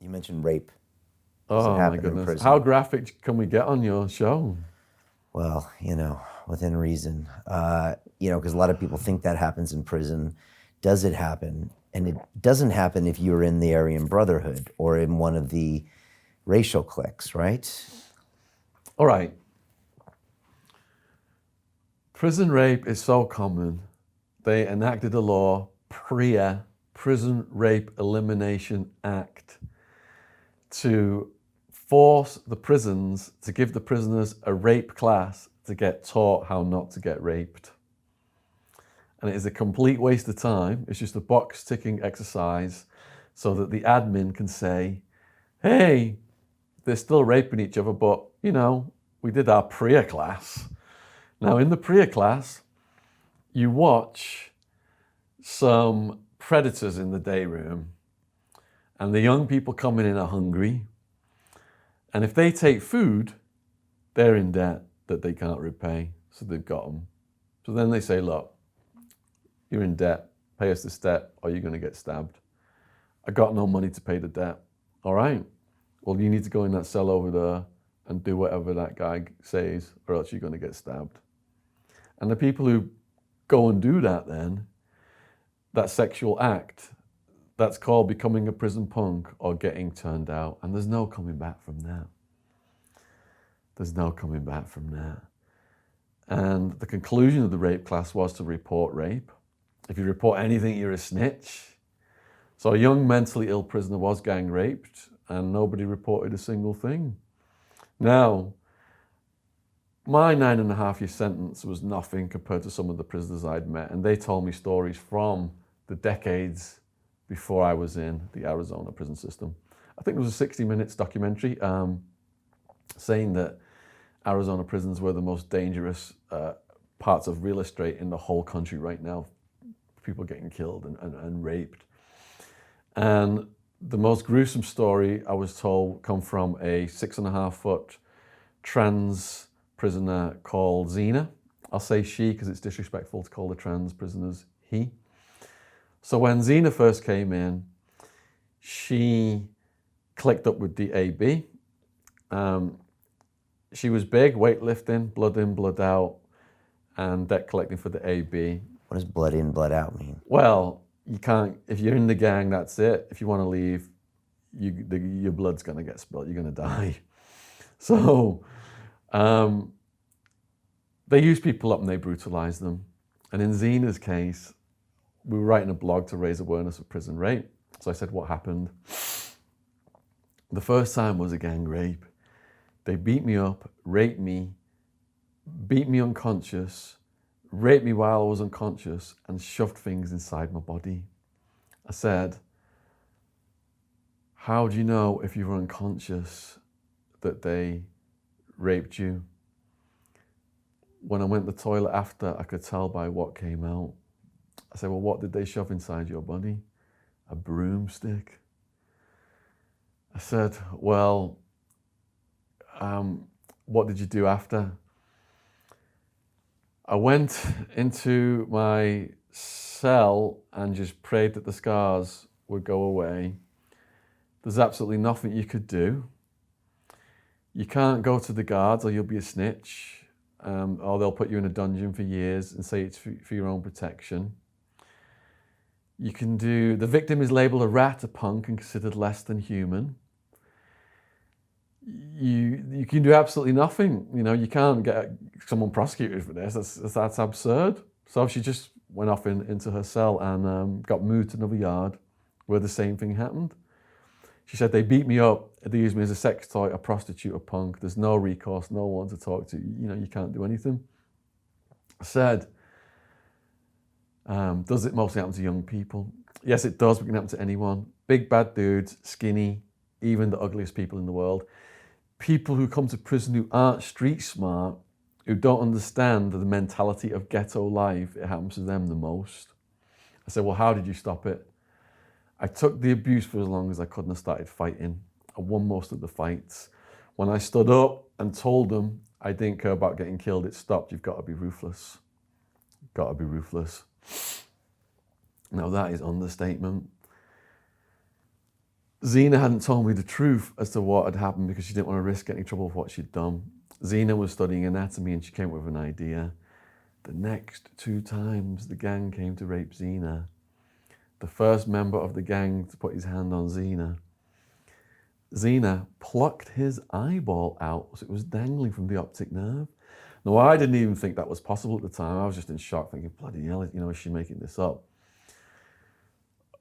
You mentioned rape. Does it Oh my happen in goodness. prison? How graphic can we get on your show? Well, within reason. Because a lot of people think that happens in prison. Does it happen? And it doesn't happen if you're in the Aryan Brotherhood or in one of the racial cliques, right? All right. Prison rape is so common. They enacted a law, PREA, Prison Rape Elimination Act, to force the prisons to give the prisoners a rape class to get taught how not to get raped. And it is a complete waste of time. It's just a box ticking exercise so that the admin can say, hey, they're still raping each other, but, we did our PREA class. Now, in the PREA class, you watch some predators in the day room, and the young people coming in are hungry. And if they take food, they're in debt that they can't repay, so they've got them. So then they say, look, you're in debt, pay us this debt, or you're going to get stabbed. I got no money to pay the debt. All right, well, you need to go in that cell over there and do whatever that guy says, or else you're going to get stabbed. And the people who go and do that then, that sexual act, that's called becoming a prison punk or getting turned out. And there's no coming back from that. There's no coming back from that. And the conclusion of the rape class was to report rape. If you report anything, you're a snitch. So a young mentally ill prisoner was gang raped and nobody reported a single thing. Now, my 9.5-year sentence was nothing compared to some of the prisoners I'd met, and they told me stories from the decades before I was in the Arizona prison system. I think there was a 60 Minutes documentary saying that Arizona prisons were the most dangerous parts of real estate in the whole country right now. People getting killed and raped. And the most gruesome story I was told come from a 6.5-foot trans prisoner called Xena. I'll say she because it's disrespectful to call the trans prisoners he. So when Xena first came in, she clicked up with the AB. She was big, weightlifting, blood in, blood out, and debt collecting for the AB. What does blood in, blood out mean? Well, you can't, if you're in the gang, that's it. If you want to leave, your blood's going to get spilled, you're going to die. So they use people up and they brutalize them. And in Xena's case, we were writing a blog to raise awareness of prison rape. So I said, what happened? The first time was a gang rape. They beat me up, raped me, beat me unconscious, raped me while I was unconscious, and shoved things inside my body. I said, how do you know if you were unconscious that they raped you? When I went to the toilet after, I could tell by what came out. I said, well, what did they shove inside your body? A broomstick. I said, well, what did you do after? I went into my cell and just prayed that the scars would go away. There's absolutely nothing you could do. You can't go to the guards or you'll be a snitch, or they'll put you in a dungeon for years and say it's for your own protection. You can do, the victim is labeled a rat, a punk, and considered less than human. You can do absolutely nothing. You can't get someone prosecuted for this. That's absurd. So she just went off into her cell and got moved to another yard where the same thing happened. She said, they beat me up, they used me as a sex toy, a prostitute, a punk. There's no recourse, no one to talk to. You can't do anything. I said, does it mostly happen to young people? Yes, it does, but it can happen to anyone. Big bad dudes, skinny, even the ugliest people in the world. People who come to prison who aren't street smart, who don't understand the mentality of ghetto life, it happens to them the most. I said, well, how did you stop it? I took the abuse for as long as I could and I started fighting. I won most of the fights. When I stood up and told them I didn't care about getting killed, it stopped. You've got to be ruthless. You've got to be ruthless. Now that is understatement. Zena hadn't told me the truth as to what had happened because she didn't want to risk getting in trouble with what she'd done. Zena was studying anatomy and she came up with an idea. The next 2 times the gang came to rape Zena, the first member of the gang to put his hand on Zena plucked his eyeball out so it was dangling from the optic nerve. Now, I didn't even think that was possible at the time. I was just in shock thinking, bloody hell, is she making this up?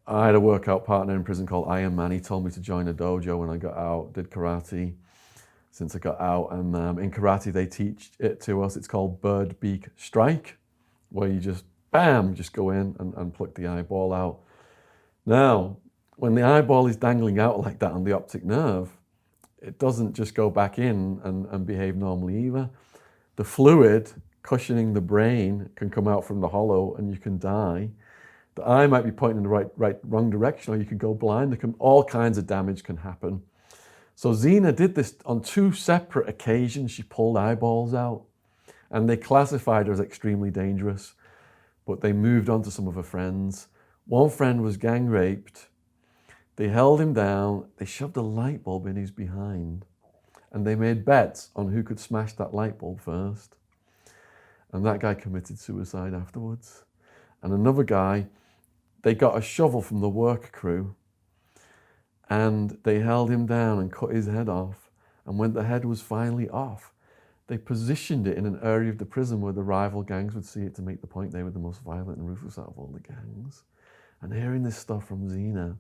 I had a workout partner in prison called Iron Man. He told me to join a dojo when I got out, did karate since I got out. And in karate, they teach it to us. It's called bird beak strike, where you just, bam, just go in and pluck the eyeball out. Now, when the eyeball is dangling out like that on the optic nerve, it doesn't just go back in and behave normally either. The fluid cushioning the brain can come out from the hollow and you can die. The eye might be pointing in the wrong direction, or you could go blind. All kinds of damage can happen. So Zena did this on 2 separate occasions. She pulled eyeballs out, and they classified her as extremely dangerous, but they moved on to some of her friends. One friend was gang raped. They held him down. They shoved a light bulb in his behind, and they made bets on who could smash that light bulb first. And that guy committed suicide afterwards. And another guy, they got a shovel from the work crew and they held him down and cut his head off. And when the head was finally off, they positioned it in an area of the prison where the rival gangs would see it to make the point they were the most violent and ruthless out of all the gangs. And hearing this stuff from Zena,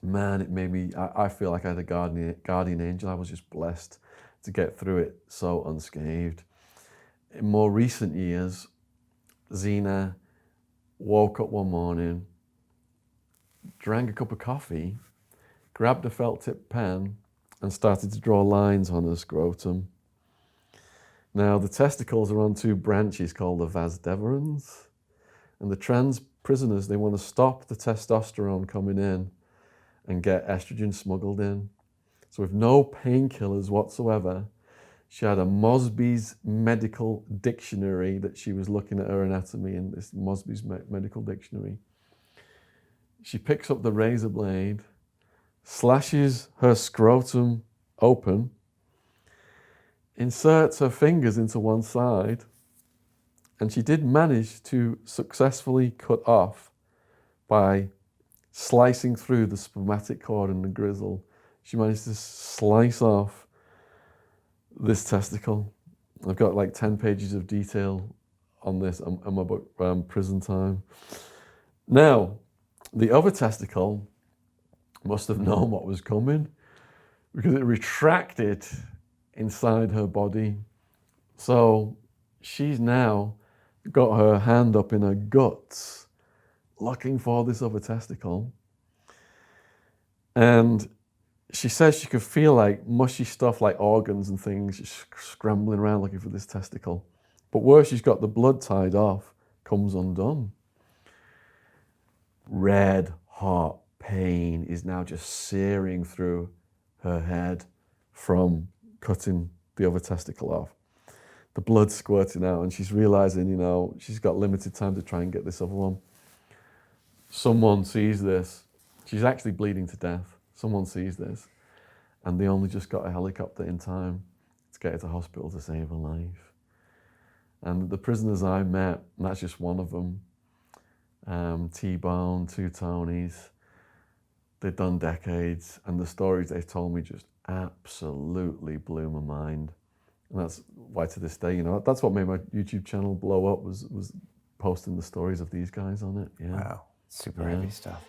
man, it made me, I feel like I had a guardian angel. I was just blessed to get through it so unscathed. In more recent years, Zena woke up one morning, drank a cup of coffee, grabbed a felt-tip pen and started to draw lines on her scrotum. Now, the testicles are on 2 branches called the vas deferens, and the trans prisoners, they want to stop the testosterone coming in and get estrogen smuggled in. So with no painkillers whatsoever, she had a Mosby's medical dictionary that she was looking at her anatomy in, this Mosby's medical dictionary. She picks up the razor blade, slashes her scrotum open, inserts her fingers into one side, and she did manage to successfully cut off by slicing through the spermatic cord and the gristle. She managed to slice off this testicle. I've got like 10 pages of detail on this in my book, Prison Time. Now, the other testicle must have known what was coming because it retracted inside her body. So she's now got her hand up in her guts looking for this other testicle. And she says she could feel like mushy stuff like organs and things just scrambling around looking for this testicle. But where she's got the blood tied off comes undone. Red hot pain is now just searing through her head from cutting the other testicle off. The blood's squirting out and she's realizing, she's got limited time to try and get this other one. Someone sees this. She's actually bleeding to death. Someone sees this, and they only just got a helicopter in time to get her to hospital to save her life. And the prisoners I met, and that's just one of them, T-Bone, 2 Tonys, they'd done decades, and the stories they told me just absolutely blew my mind. And that's why to this day, that's what made my YouTube channel blow up, was posting the stories of these guys on it. Yeah. Wow, super heavy stuff.